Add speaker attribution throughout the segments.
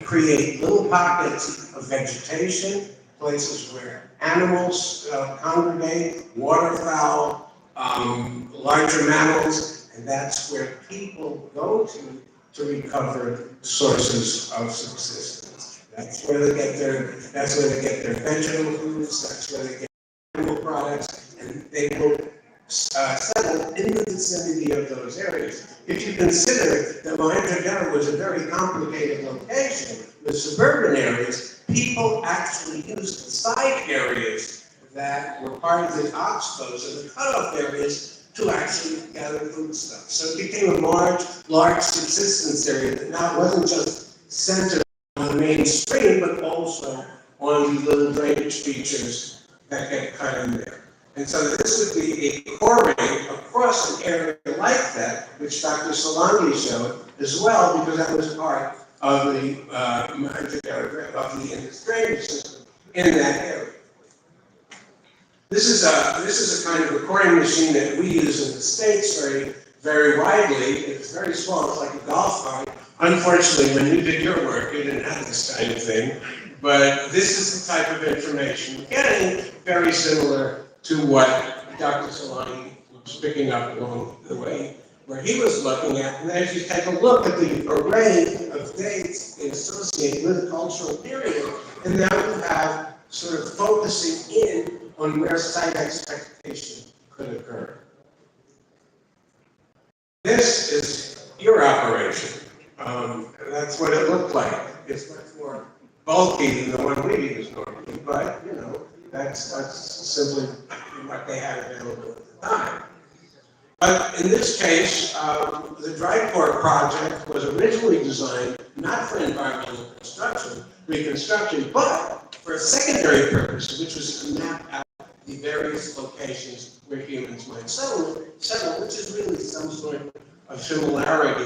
Speaker 1: create little pockets of vegetation, places where animals congregate, waterfowl, larger mammals, and that's where people go to recover sources of subsistence. That's where they get their vegetable foods, that's where they get animal products, and they will settle in the vicinity of those areas. If you consider that Mohenjo-Daro was a very complicated location with suburban areas, people actually used the side areas that were part of the oxbows or the cutoff areas to actually gather foodstuffs. So it became a large subsistence area that now wasn't just centered on the main stream, but also on the little drainage features that get cut in there. And so this would be a coring across an area like that, which Dr. Solangi showed as well, because that was part of the drainage system in that area. This is a kind of recording machine that we use in the States very widely. It's very small. It's like a golf cart. Unfortunately, when you did your work, you didn't have this kind of thing. But this is the type of information we're getting, very similar to what Dr. Solangi was picking up along the way, where he was looking at. And as you take a look at the array of dates they associate with a cultural period, and now you have sort of focusing in on where site expectation could occur. This is your operation. That's what it looked like. It's much more bulky than the one we use normally, but you know, that's simply what they had available at the time. But in this case, the dry core project was originally designed not for environmental reconstruction, but for a secondary purpose, which was to map out the various locations where humans might settle, which is really some sort of similarity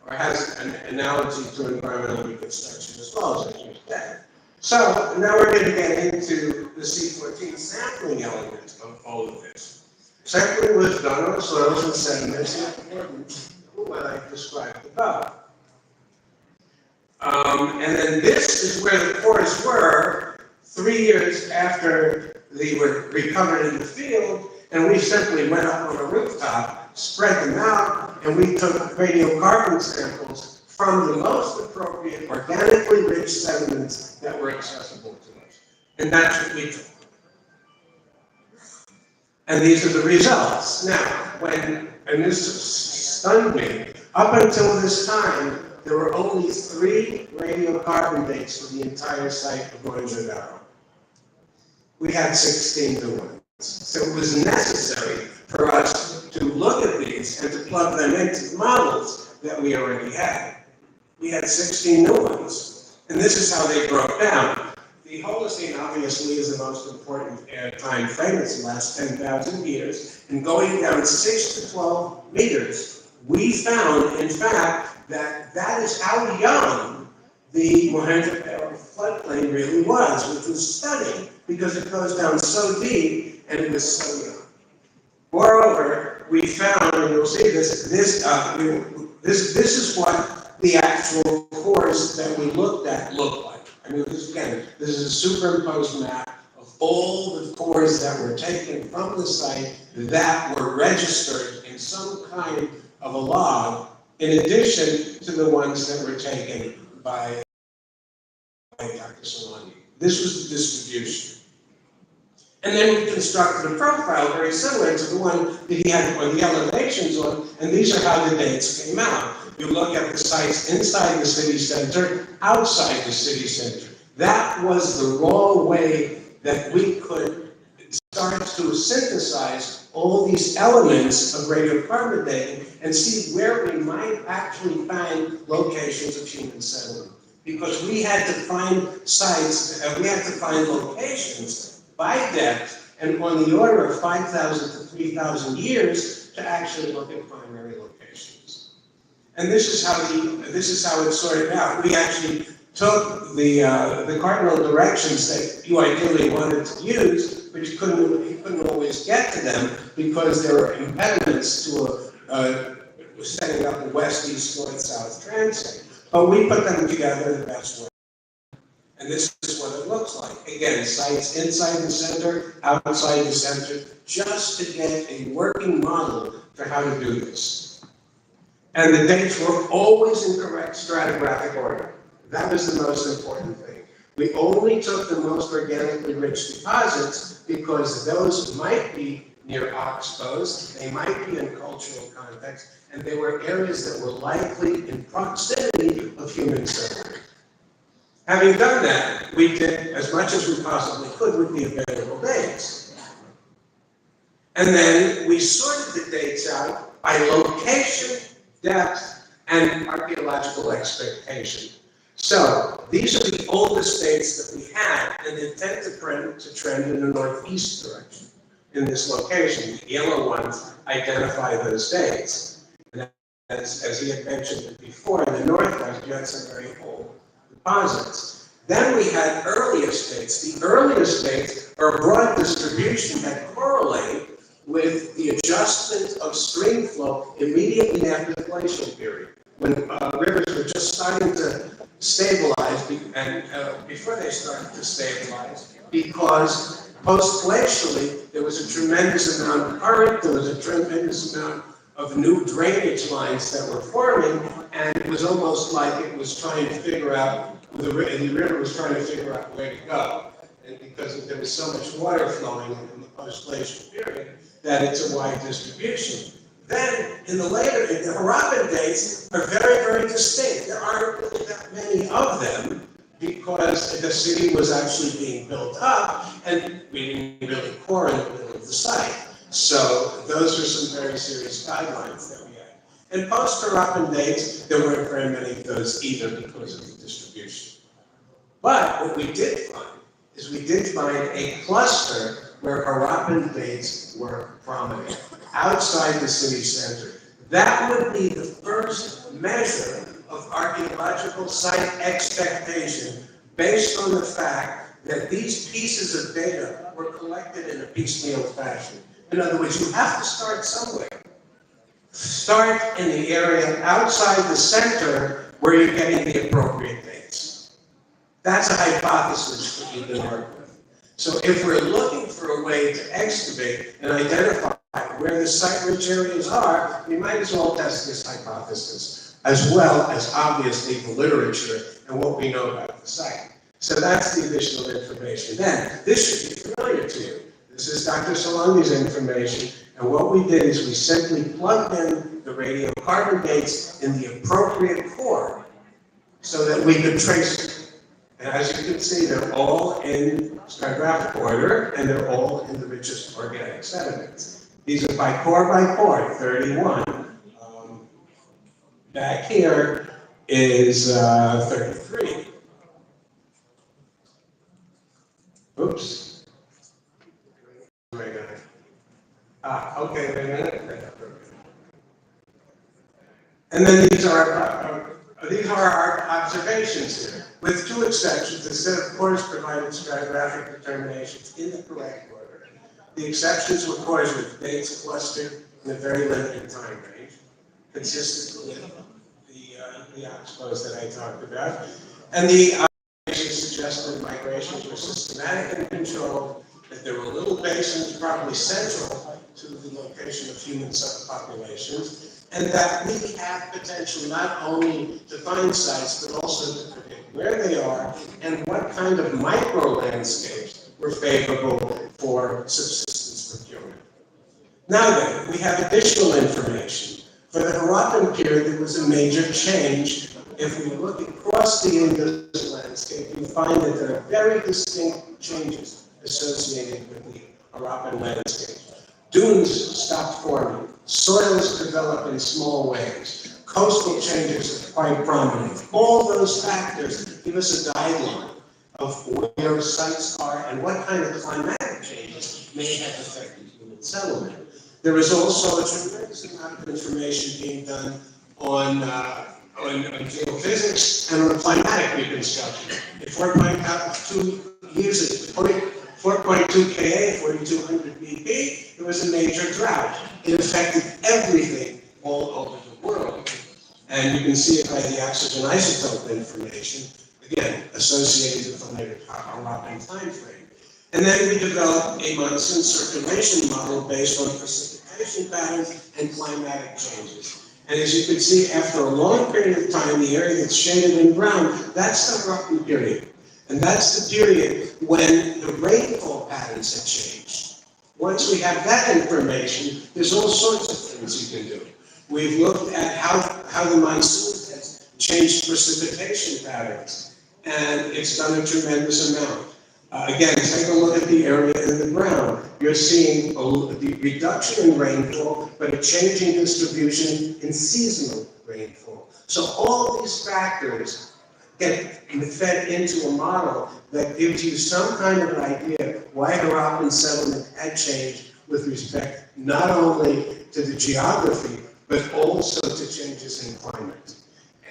Speaker 1: or has an analogy to environmental reconstruction as well as I understand. So now we're going to get into the C14 sampling element of all of this. Sampling was done on soils and sediments in accordance with what I described above. And then this is where the cores were 3 years after they were recovered in the field, and we simply went up on a rooftop, spread them out, and we took radiocarbon samples from the most appropriate organically rich sediments that were accessible to us. And that's what we took. And these are the results. Now, and this stunned me, up until this time, there were only 3 radiocarbon dates for the entire site of Mohenjo-Daro. We had 16 new ones. So it was necessary for us to look at these and to plug them into the models that we already had. We had 16 new ones, and this is how they broke down. The Holocene obviously is the most important time frame. It's the last 10,000 years, and going down 6 to 12 meters, we found, in fact, that is how young the Mohenjo-Daro floodplain really was, which was stunning because it goes down so deep and it was so young. Moreover, we found, and you'll see this is what the actual cores that we looked at look like. I mean, this is a superimposed map of all the cores that were taken from the site that were registered in some kind of a log, in addition to the ones that were taken by Dr. Solangi. This was the distribution. And then we constructed a profile very similar to the one that he had on the elevations on, and these are how the dates came out. You look at the sites inside the city center, outside the city center. That was the raw way that we could start to synthesize all these elements of radiocarbon dating and see where we might actually find locations of human settlement. Because we had to find sites, we had to find locations by depth and on the order of 5,000 to 3,000 years to actually look at primary locations. And this is how it sorted out. We actually took the cardinal directions that you ideally wanted to use, but you couldn't always get to them because there were impediments to setting up a west, east, north, south transit. But we put them together the best way. And this is what it looks like. Again, sites inside the center, outside the center, just to get a working model for how to do this. And the dates were always in correct stratigraphic order. That was the most important thing. We only took the most organically rich deposits because those might be near oxbows, they might be in cultural context, and they were areas that were likely in proximity of human settlement. Having done that, we did as much as we possibly could with the available dates. And then we sorted the dates out by location, depth, and archaeological expectation. So these are the oldest dates that we had, and they tend to trend in the northeast direction in this location. The yellow ones identify those dates. And as he had mentioned before, in the northwest, you had some very old deposits. Then we had earliest dates. The earliest dates are broad distribution that correlate with the adjustment of stream flow immediately after the glacial period, when rivers were just starting to stabilize, and before they started to stabilize, because post-glacially, there was a tremendous amount of current, there was a tremendous amount of new drainage lines that were forming, and it was almost like it was trying to figure out, the river was trying to figure out where to go. And because there was so much water flowing in the post-glacial period, that it's a wide distribution. Then, in the Harappan dates are very, very distinct. There aren't really that many of them because the city was actually being built up, and we didn't really core in the middle of the site. So those are some very serious guidelines that we had. And post-Harappan dates, there weren't very many of those either because of the distribution. But what we did find is we did find a cluster where Harappan dates were prominent, outside the city center. That would be the first measure of archaeological site expectation based on the fact that these pieces of data were collected in a piecemeal fashion. In other words, you have to start somewhere. Start in the area outside the center where you're getting the appropriate dates. That's a hypothesis that you can work with. So if we're looking for a way to excavate and identify where the site-rich areas are, we might as well test this hypothesis, as well as obviously the literature and what we know about the site. So that's the additional information. Then, this should be familiar to you. This is Dr. Solangi's information, and what we did is we simply plugged in the radiocarbon dates in the appropriate core so that we could trace it. And as you can see, they're all in stratigraphic order, and they're all in the richest organic sediments. These are by core, 31. Back here is 33. Oops. Wait a minute. Okay, wait a minute. And then these are our observations here, with two exceptions. The set of cores provided stratigraphic determinations in the correct order. The exceptions were cores with dates clustered in a very limited time range, consistent with the oxbows that I talked about. And the observations suggested migrations were systematic and controlled, that there were little basins probably central to the location of human subpopulations, and that we have potential not only to find sites, but also to predict where they are and what kind of micro-landscapes were favorable for subsistence procurement. Now then, we have additional information. For the Harappan period, there was a major change. If we look across the Indus landscape, we find that there are very distinct changes associated with the Harappan landscape. Dunes stopped forming. Soils develop in small waves. Coastal changes are quite prominent. All those factors give us a guideline of where sites are and what kind of climatic changes may have affected human settlement. There is also a tremendous amount of information being done on geophysics and on climatic reconstruction. At 4.2 years, 4.2 Ka, 4200 BP, there was a major drought. It affected everything all over the world. And you can see it by the oxygen isotope information. The again, associated with the later Harappan time frame. And then we developed a monsoon circulation model based on precipitation patterns and climatic changes. And as you can see, after a long period of time, the area that's shaded in brown, that's the Harappan period. And that's the period when the rainfall patterns have changed. Once we have that information, there's all sorts of things you can do. We've looked at how the monsoon has changed precipitation patterns, and it's done a tremendous amount. Again, take a look at the area in the brown. You're seeing the reduction in rainfall, but a changing distribution in seasonal rainfall. So all of these factors get fed into a model that gives you some kind of an idea why Harappan settlement had changed with respect not only to the geography, but also to changes in climate.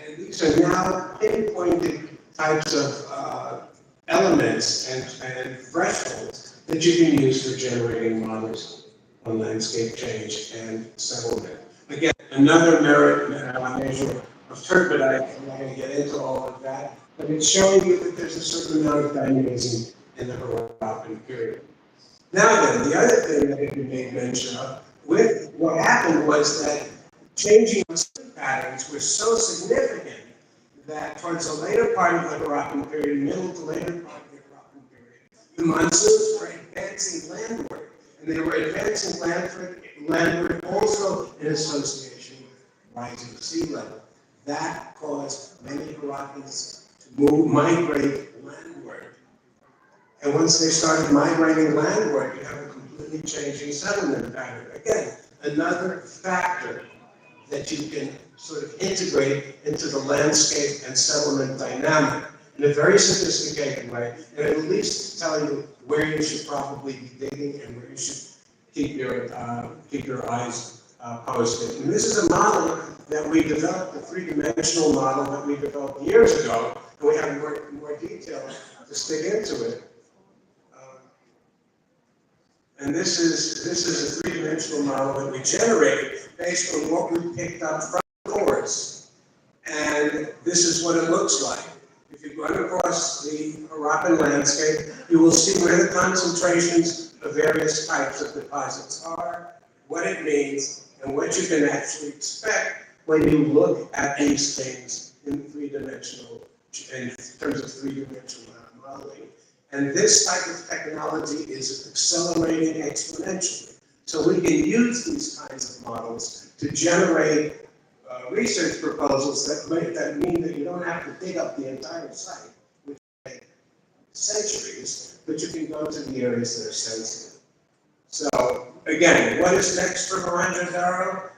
Speaker 1: And these are now pinpointed types of elements and thresholds that you can use for generating models on landscape change and settlement. Again, another measure of turbidite. I'm not going to get into all of that, but it's showing you that there's a certain amount of dynamism in the Harappan period. Now then, the other thing that had been made mention of, with what happened was that changing patterns were so significant that towards the later part of the Harappan period, middle to later part of the Harappan period, the monsoons were advancing landward, and they were advancing landward also in association with rising sea level. That caused many Harappans to migrate landward. And once they started migrating landward, you have a completely changing settlement pattern. Again, another factor that you can sort of integrate into the landscape and settlement dynamic in a very sophisticated way, and at least tell you where you should probably be digging and where you should keep your eyes posted. And this is a model that we developed, a three-dimensional model that we developed years ago, and we have more detail to stick into it. And this is a three-dimensional model that we generated based on what we picked up from the course. And this is what it looks like. If you run across the Harappan landscape, you will see where the concentrations of various types of deposits are, what it means, and what you can actually expect when you look at these things in three-dimensional, in terms of three-dimensional modeling. And this type of technology is accelerating exponentially. So we can use these kinds of models to generate research proposals that mean that you don't have to dig up the entire site, which take centuries, but you can go to the areas that are sensitive. So again, what is next for Mohenjo-Daro?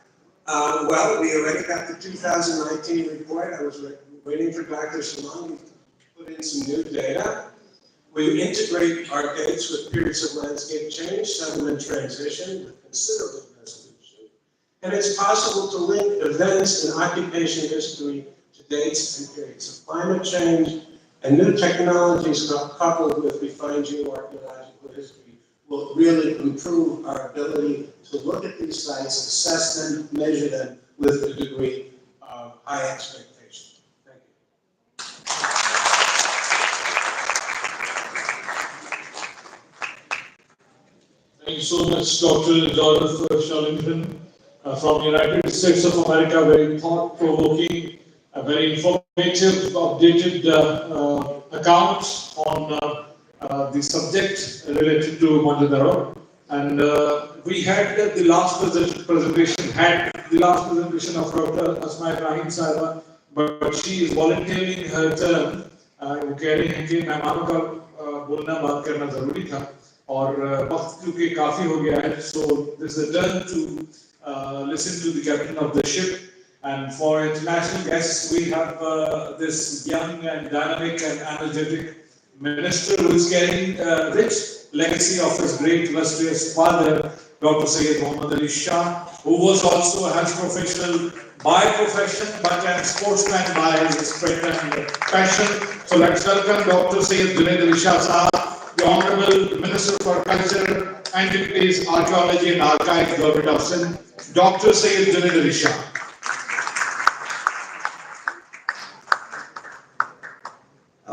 Speaker 1: Well, we already got the 2019 report. I was waiting for Dr. Shalani to put in some new data. We integrate our dates with periods of landscape change, settlement transition, with considerable resolution. And it's possible to link events in occupation history to dates and periods of climate change, and new technologies coupled with refined geoarchaeological history will really improve our ability to look at these sites, assess them, measure them with a degree of high expectation. Thank you.
Speaker 2: Thank you so much, Dr. Dorothy Shalington from United States of America. Very thought-provoking, very informative, updated account on the subject related to Mohenjo-Daro. And we had the last presentation of Dr. Asma Ibrahim Sahaba, but she is volunteering her term. वो कह रही हैं कि मेहमानों का बोलना बात करना जरूरी था और वक्त क्योंकि काफी हो गया है. So this is a turn to listen to the captain of the ship. And for international guests, we have this young and dynamic and energetic minister who is carrying rich legacy of his great illustrious father, Dr. Syed Muhammad Ali Shah, who was also a Hajj professional by profession, but a sportsman by his spirit and passion. So let's welcome Dr. Syed Ali Shah Sahab, the Honorable Minister for Culture, Antiquities, Archaeology and Archives, Government of Sindh, Dr. Syed Ali Shah.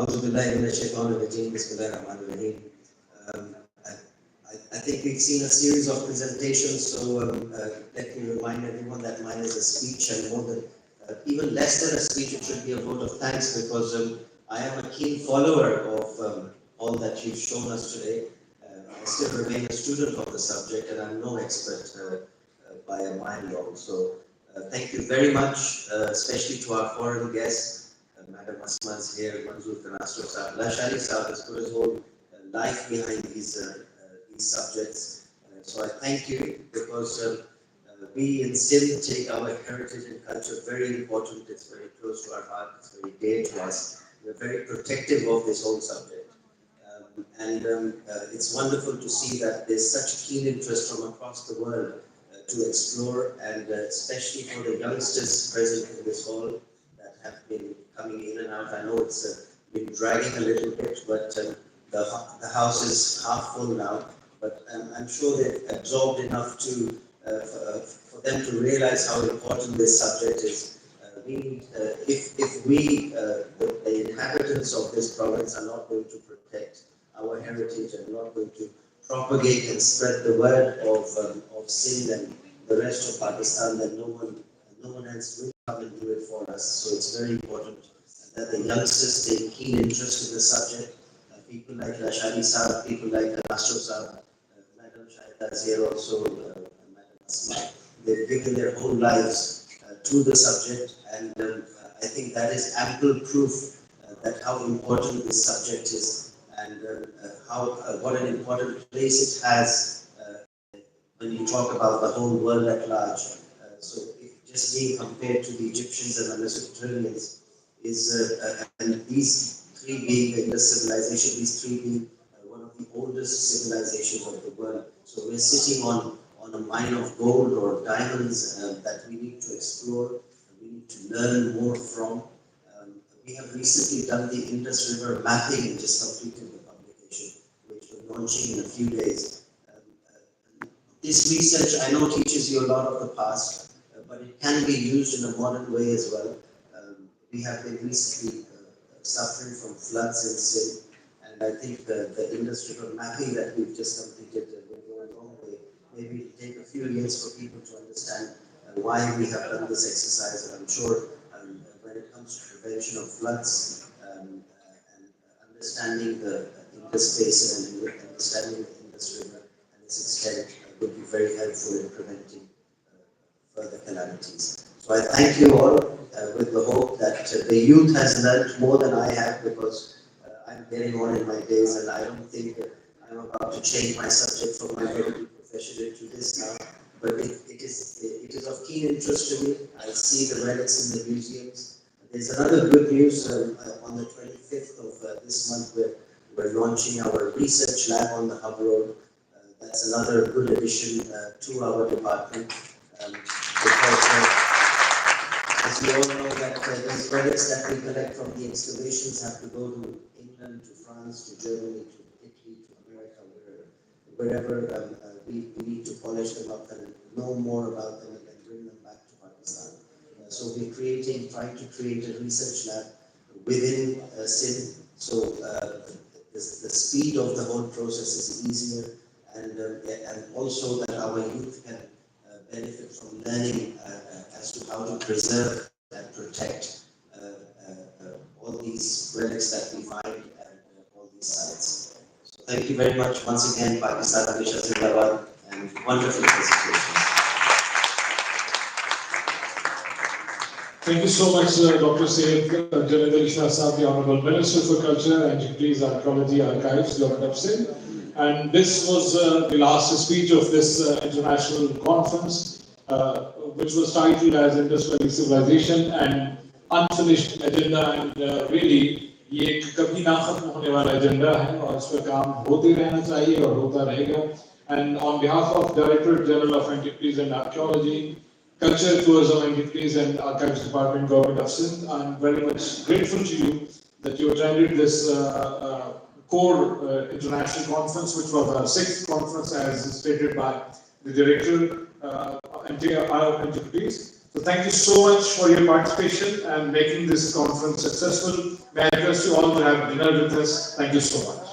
Speaker 3: I think we've seen a series of presentations, so let me remind everyone that mine is a speech, and more than, even less than a speech, it should be a vote of thanks, because I am a keen follower of all that you've shown us today. I still remain a student of the subject, and I'm no expert by a mile long. So thank you very much, especially to our foreign guests. Madam Asma's here, Manzoor Kanastro Saab, Lashari Saab has put his whole life behind these subjects. So I thank you, because we in Sindh take our heritage and culture very important. It's very close to our heart. It's very dear to us. We're very protective of this whole subject. It's wonderful to see that there's such keen interest from across the world to explore, and especially for the youngsters present in this hall that have been coming in and out. I know it's been dragging a little bit, but the house is half full now. But I'm sure they've absorbed enough to for them to realize how important this subject is. We need, if we, the inhabitants of this province, are not going to protect our heritage and not going to propagate and spread the word of Sindh and the rest of Pakistan, then no one else will come and do it for us. So it's very important that the youngsters take keen interest in the subject. People like Lashari Saab, people like Astro Saab, Madam Shahida is here also, Madam Asma. They've given their whole lives to the subject, and I think that is ample proof that how important this subject is, and what an important place it has when you talk about the whole world at large. So if just being compared to the Egyptians and the Mesopotamians and these three being the Indus civilization, these three being one of the oldest civilizations of the world. So we're sitting on a mine of gold or diamonds that we need to explore, we need to learn more from. We have recently done the Indus River mapping and just completed the publication, which we're launching in a few days. This research, I know, teaches you a lot of the past, but it can be used in a modern way as well. We have been recently suffering from floods in Sindh, and I think the Indus River mapping that we've just completed will go a long way. Maybe it'll take a few years for people to understand why we have done this exercise, and I'm sure when it comes to prevention of floods and understanding the Indus Basin and understanding the Indus River and its extent would be very helpful in preventing further calamities. So I thank you all with the hope that the youth has learned more than I have, because I'm getting on in my days, and I don't think I'm about to change my subject from my medical profession into this now. But it is of keen interest to me. I see the relics in the museums. There's another good news on the 25th of this month. We're launching our research lab on the Hub Road. That's another good addition to our department, because as you all know, that these relics that we collect from the excavations have to go to England, to France, to Germany, to Italy, to America, wherever we need to polish them up and know more about them and then bring them back to Pakistan. So we're trying to create a research lab within Sindh, so the speed of the whole process is easier, and also that our youth can benefit from learning as to how to preserve and protect all these relics that we find at all these sites. So thank you very much once again, Pakistan Hamisha Zindabad, and wonderful presentations.
Speaker 2: Thank you so much, Dr. Zaib, Javed Ali Shah Saab, the Honorable Minister for Culture, Antiquities, Archaeology, Archives, Government of Sindh. And this was the last speech of this international conference, which was titled as Indus Valley Civilization and Unfinished Agenda. And really, ये एक कभी ना खत्म होने वाला agenda है, और इस पर काम होते रहना चाहिए और होता रहेगा. And on behalf of Directorate General of Antiquities and Archaeology, Culture, Tourism, Antiquities and Archives Department, Government of Sindh, I'm very much grateful to you that you attended this core international conference, which was our 6th conference as stated by the Director of Antiquities. So thank you so much for your participation and making this conference successful. May I request you all to have dinner with us. Thank you so much.